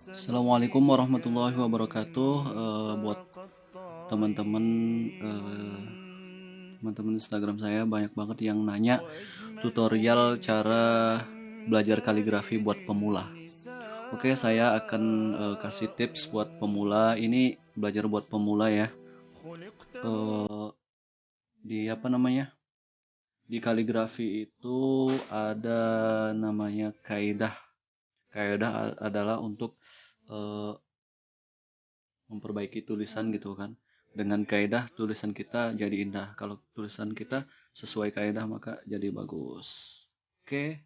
Assalamualaikum warahmatullahi wabarakatuh. Buat teman-teman eh, teman-teman Instagram saya banyak banget yang nanya tutorial cara belajar kaligrafi buat pemula. Oke, saya akan kasih tips buat pemula. Ini belajar buat pemula ya. Eh, di apa namanya? Di kaligrafi itu ada namanya kaidah. Kaidah adalah untuk eh, memperbaiki tulisan gitu kan. Dengan kaidah tulisan kita jadi indah. Kalau tulisan kita sesuai kaidah maka jadi bagus. Oke.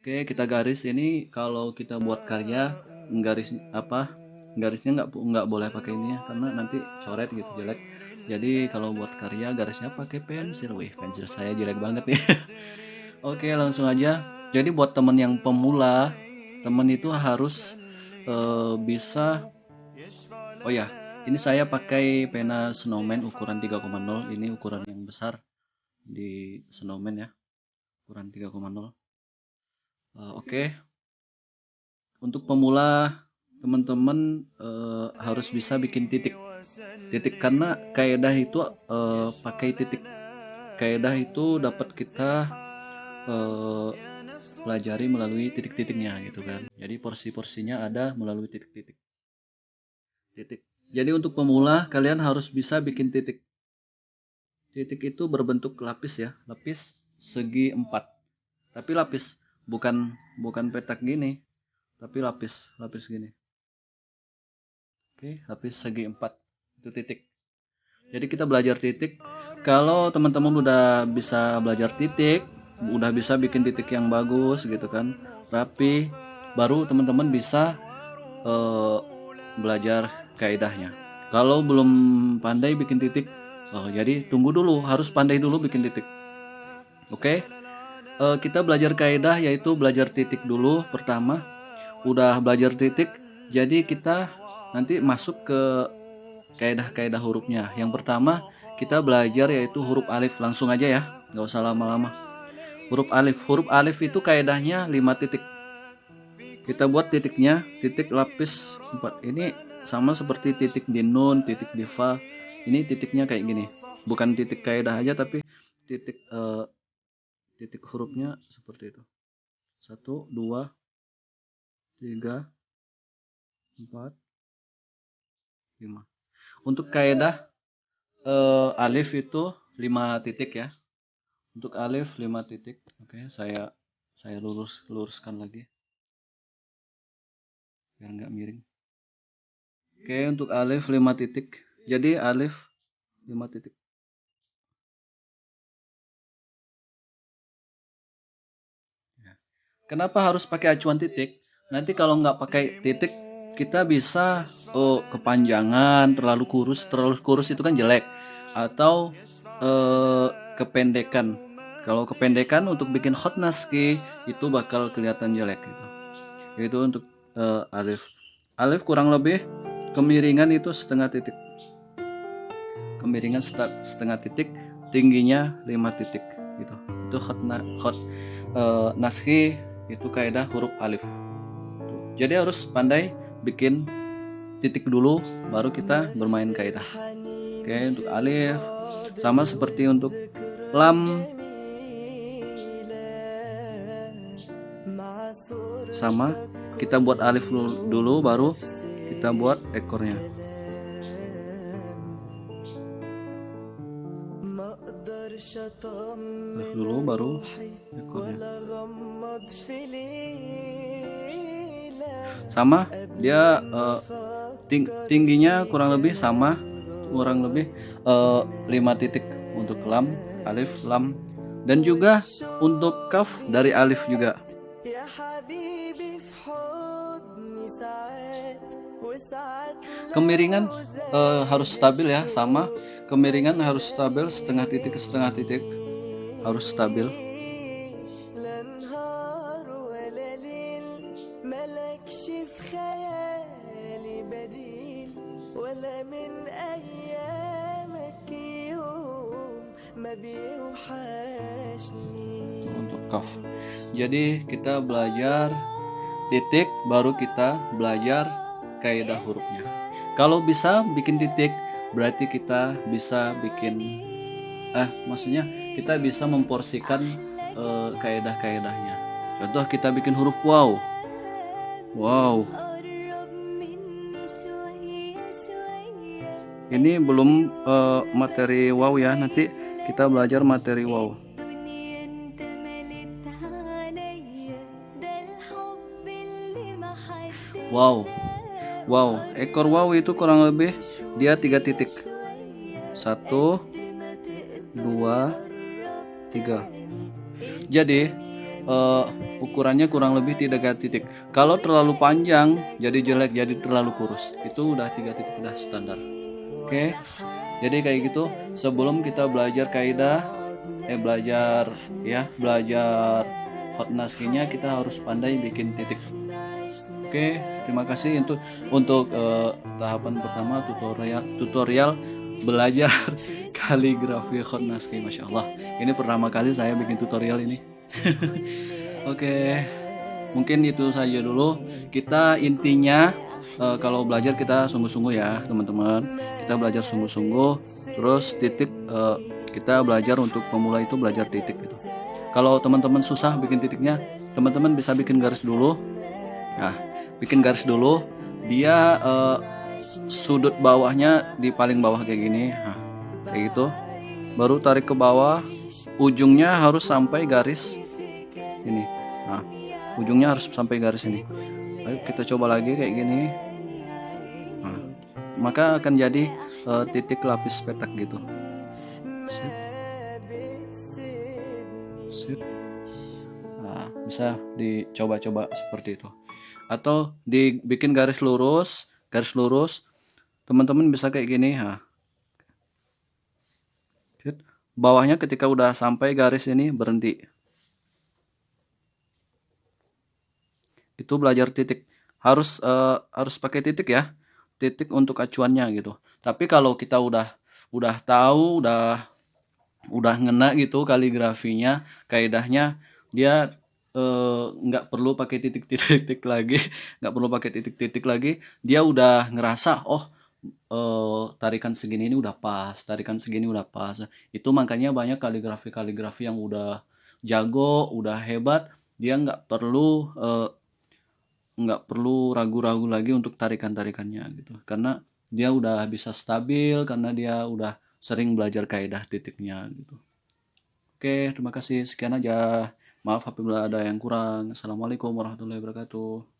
Oke, kita garis ini kalau kita buat karya garis apa? Garisnya nggak boleh pakai ini ya karena nanti coret gitu jelek. Jadi kalau buat karya garisnya pakai pensil. Wih, pensil saya jelek banget nih. Oke, langsung aja. Jadi buat temen yang pemula, temen itu harus bisa. Oh ya, ini saya pakai pena Snowman ukuran 3,0. Ini ukuran yang besar di Snowman ya, ukuran 3,0. Oke, untuk pemula teman-teman harus bisa bikin titik. Titik karena kaidah itu pakai titik. Kaidah itu dapat kita eh, pelajari melalui titik-titiknya gitu kan. Jadi porsi-porsinya ada melalui titik-titik. Titik. Jadi untuk pemula kalian harus bisa bikin titik. Titik itu berbentuk lapis ya, lapis segi 4. Tapi lapis bukan bukan petak gini, tapi lapis, lapis gini. Oke, lapis segi 4. Itu titik. Jadi kita belajar titik. Kalau teman-teman udah bisa belajar titik, udah bisa bikin titik yang bagus gitu kan, rapi, baru teman-teman bisa eh, belajar kaidahnya. Kalau belum pandai bikin titik, jadi tunggu dulu, harus pandai dulu bikin titik. Oke, kita belajar kaidah yaitu belajar titik dulu pertama. Udah belajar titik, jadi kita nanti masuk ke kaidah-kaidah hurufnya. Yang pertama kita belajar yaitu huruf alif, langsung aja ya, nggak usah lama-lama. Huruf alif itu kaidahnya 5 titik. Kita buat titiknya, titik lapis 4. Ini sama seperti titik di nun, titik di fa. Ini titiknya kayak gini. Bukan titik kaidah aja tapi titik titik hurufnya seperti itu. 1, 2, 3, 4, 5. Untuk kaidah alif itu 5 titik ya. Untuk alif 5 titik. Oke, saya luruskan lagi biar nggak miring. Oke, untuk alif 5 titik. Jadi alif 5 titik. Kenapa harus pakai acuan titik? Nanti kalau nggak pakai titik, kita bisa kepanjangan, terlalu kurus itu kan jelek. Atau kependekan. Kalau kependekan untuk bikin hot naski itu bakal kelihatan jelek gitu. Itu untuk alif. Alif kurang lebih kemiringan itu setengah titik. Kemiringan setengah titik, tingginya 5 titik gitu. Itu hot naski itu kaidah huruf alif. Jadi harus pandai bikin titik dulu baru kita bermain kaidah. Oke, untuk alif sama seperti untuk lam, sama kita buat alif dulu baru kita buat ekornya. Alif dulu baru ekornya. Sama dia tingginya kurang lebih sama, kurang lebih 5 titik untuk lam, alif, lam, dan juga untuk kaf dari alif juga. Kemiringan harus stabil ya, sama kemiringan harus stabil, setengah titik ke setengah titik harus stabil. Untuk kaf. Jadi kita belajar titik, baru kita belajar kaidah hurufnya. Kalau bisa bikin titik, berarti kita bisa bikin maksudnya kita bisa memporsikan kaidah-kaidahnya. Contoh kita bikin huruf waw. Wow. Ini belum materi waw ya. Nanti kita belajar materi waw. Wow. Wow, ekor waw itu kurang lebih dia 3 titik. 1 2 3. Jadi ukurannya kurang lebih 3 titik. Kalau terlalu panjang jadi jelek, jadi terlalu kurus. Itu udah 3 titik, udah standar. Oke. Jadi kayak gitu. Sebelum kita belajar kaidah, belajar Hotnaskinya, kita harus pandai bikin titik. Oke, terima kasih untuk tahapan pertama tutorial belajar kaligrafi Hotnaski. Masya Allah, ini pertama kali saya bikin tutorial ini. Oke, mungkin itu saja dulu. Kita intinya kalau belajar kita sungguh-sungguh ya teman-teman. Kita belajar sungguh-sungguh. Terus titik kita belajar untuk pemula itu belajar titik gitu. Kalau teman-teman susah bikin titiknya, teman-teman bisa bikin garis dulu. Nah, bikin garis dulu. Dia sudut bawahnya di paling bawah kayak gini. Nah, kayak gitu. Baru tarik ke bawah. Ujungnya harus sampai garis ini. Nah, ujungnya harus sampai garis ini. Ayo kita coba lagi kayak gini. Nah, maka akan jadi titik lapis petak gitu. Sip. Sip. Nah, bisa dicoba-coba seperti itu. Atau dibikin garis lurus. Teman-teman bisa kayak gini. Nah. Bawahnya ketika udah sampai garis ini berhenti. Itu belajar titik. Harus pakai titik ya. Titik untuk acuannya gitu. Tapi kalau kita udah tahu, udah ngena gitu kaligrafinya, kaidahnya, dia nggak perlu pakai titik-titik lagi, nggak perlu pakai titik-titik lagi. Dia udah ngerasa, tarikan segini ini udah pas, tarikan segini udah pas. Itu makanya banyak kaligrafi yang udah jago, udah hebat, dia nggak perlu ragu-ragu lagi untuk tarikannya gitu, karena dia udah bisa stabil, karena dia udah sering belajar kaidah titiknya gitu. Oke, terima kasih, sekian aja. Maaf apabila ada yang kurang. Assalamualaikum warahmatullahi wabarakatuh.